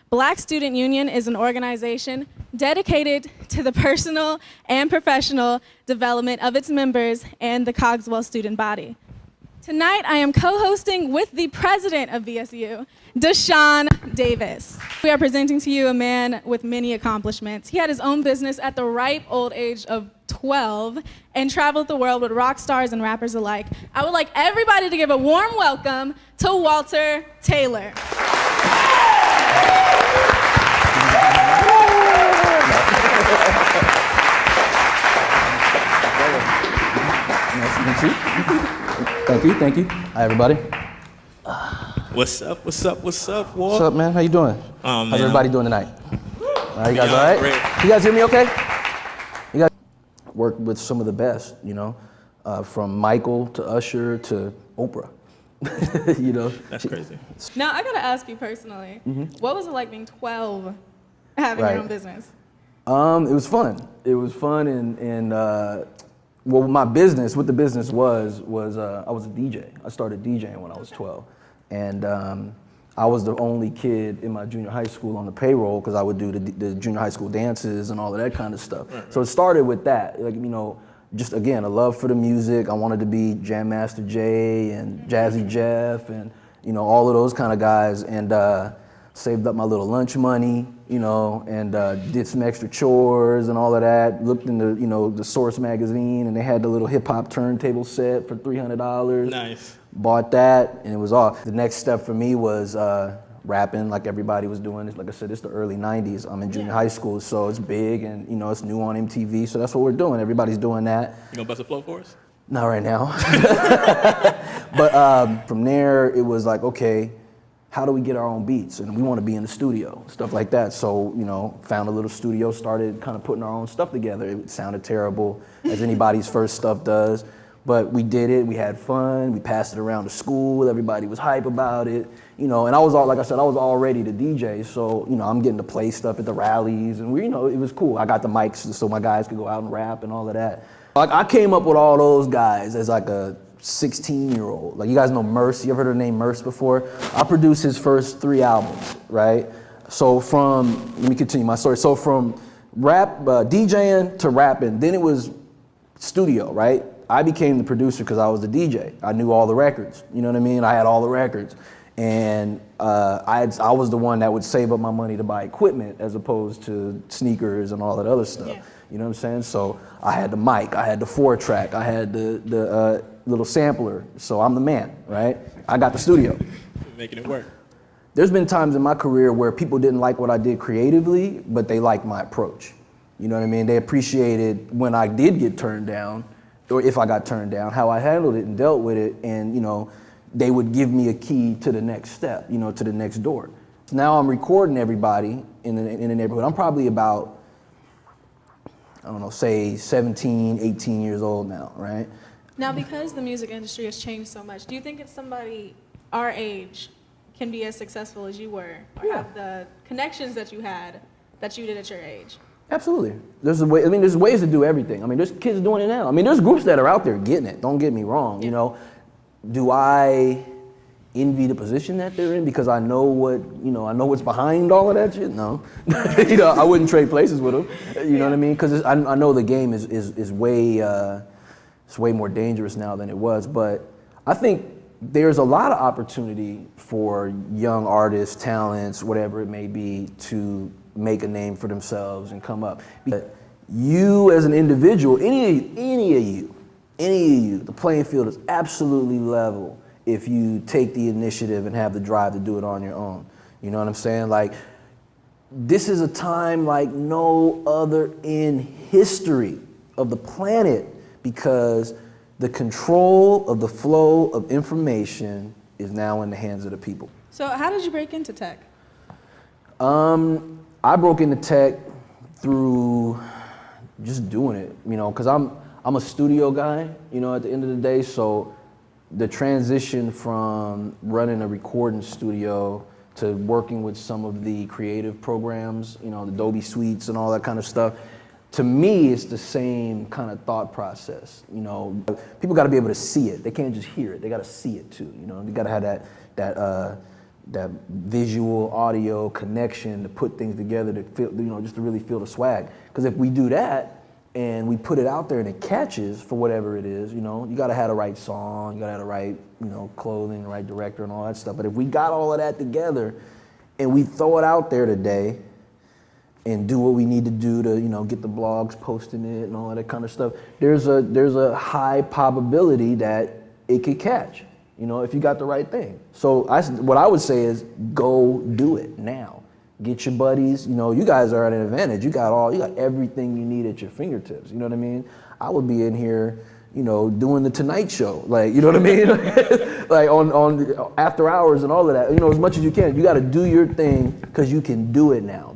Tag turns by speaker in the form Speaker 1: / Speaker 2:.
Speaker 1: Black Student Union is an organization dedicated to the personal and professional development of its members and the Cogswell student body. Tonight, I am co-hosting with the president of VSU, Deshaun Davis. We are presenting to you a man with many accomplishments. He had his own business at the ripe old age of 12 and traveled the world with rock stars and rappers alike. I would like everybody to give a warm welcome to Walter Taylor.
Speaker 2: Nice to meet you. Thank you. Hi, everybody.
Speaker 3: What's up, Walt?
Speaker 2: What's up, man? How you doing?
Speaker 3: Man.
Speaker 2: How's everybody doing tonight? You guys all right?
Speaker 3: Great.
Speaker 2: You guys hear me okay? You guys work with some of the best, from Michael to Usher to Oprah.
Speaker 3: That's crazy.
Speaker 1: Now, I gotta ask you personally, what was it like being 12, having your own business?
Speaker 2: It was fun. It was fun, and what the business was I was a DJ. I started DJing when I was 12, and I was the only kid in my junior high school on the payroll because I would do the junior high school dances and all of that kind of stuff. Right. So it started with that, just again, a love for the music. I wanted to be Jam Master Jay and Jazzy Jeff and all of those kind of guys, and saved up my little lunch money, and did some extra chores and all of that. Looked in the Source magazine, and they had the little hip hop turntable set for $300.
Speaker 3: Nice. Bought
Speaker 2: that, and it was off. The next step for me was rapping, like everybody was doing. Like I said, it's the early '90s. I'm in junior high school, so it's big, and it's new on MTV. So that's what we're doing. Everybody's doing that.
Speaker 3: You gonna bust a flow for us?
Speaker 2: Not right now. But from there, it was like, okay, how do we get our own beats? And we want to be in the studio, stuff like that. So, found a little studio, started kind of putting our own stuff together. It sounded terrible, as anybody's first stuff does. But we did it, we had fun, we passed it around to school, everybody was hype about it. And I was like I said, I was all ready to DJ. So, I'm getting to play stuff at the rallies, and it was cool. I got the mics so my guys could go out and rap and all of that. Like, I came up with all those guys as like a 16-year-old. Like, you guys know Merce. You ever heard of the name Merce before? I produced his first 3 albums, right? So let me continue my story. So from rap, DJing to rapping, then it was studio, right? I became the producer because I was the DJ. I knew all the records, you know what I mean? I had all the records. And I was the one that would save up my money to buy equipment as opposed to sneakers and all that other stuff. Yeah. You know what I'm saying? So I had the mic, I had the 4-track, I had the little sampler. So I'm the man, right? I got the studio.
Speaker 3: Making it work.
Speaker 2: There's been times in my career where people didn't like what I did creatively, but they liked my approach. You know what I mean? They appreciated when I did get turned down, or if I got turned down, how I handled it and dealt with it, and they would give me a key to the next step, to the next door. Now I'm recording everybody in the neighborhood. I'm probably about, say 17, 18 years old now, right?
Speaker 1: Now, because the music industry has changed so much, do you think it's somebody our age can be as successful as you were, or have the connections that you had that you did at your age?
Speaker 2: Absolutely. There's ways to do everything. There's kids doing it now. There's groups that are out there getting it. Don't get me wrong.
Speaker 1: Yeah.
Speaker 2: Do I envy the position that they're in because I know what's behind all of that shit? No. I wouldn't trade places with them. You know what I mean? Because I know the game is way it's way more dangerous now than it was. But I think there's a lot of opportunity for young artists, talents, whatever it may be, to make a name for themselves and come up. But you as an individual, any of you, the playing field is absolutely level if you take the initiative and have the drive to do it on your own. You know what I'm saying? Like, this is a time like no other in history of the planet, because the control of the flow of information is now in the hands of the people.
Speaker 1: So how did you break into tech?
Speaker 2: I broke into tech through just doing it, because I'm a studio guy, at the end of the day. So the transition from running a recording studio to working with some of the creative programs, the Adobe Suites and all that kind of stuff, to me, it's the same kind of thought process. People got to be able to see it. They can't just hear it. They got to see it too. You got to have that visual, audio connection to put things together to feel, just to really feel the swag. Because if we do that and we put it out there and it catches for whatever it is, you gotta have the right song, you gotta have the right, clothing, the right director and all that stuff. But if we got all of that together and we throw it out there today and do what we need to do to, get the blogs posting it and all that kind of stuff, there's a high probability that it could catch. If you got the right thing. So what I would say is go do it now. Get your buddies. You guys are at an advantage. You got everything you need at your fingertips. You know what I mean? I would be in here, doing the Tonight Show, like, you know what I mean? Like on after hours and all of that. As much as you can. You got to do your thing because you can do it now.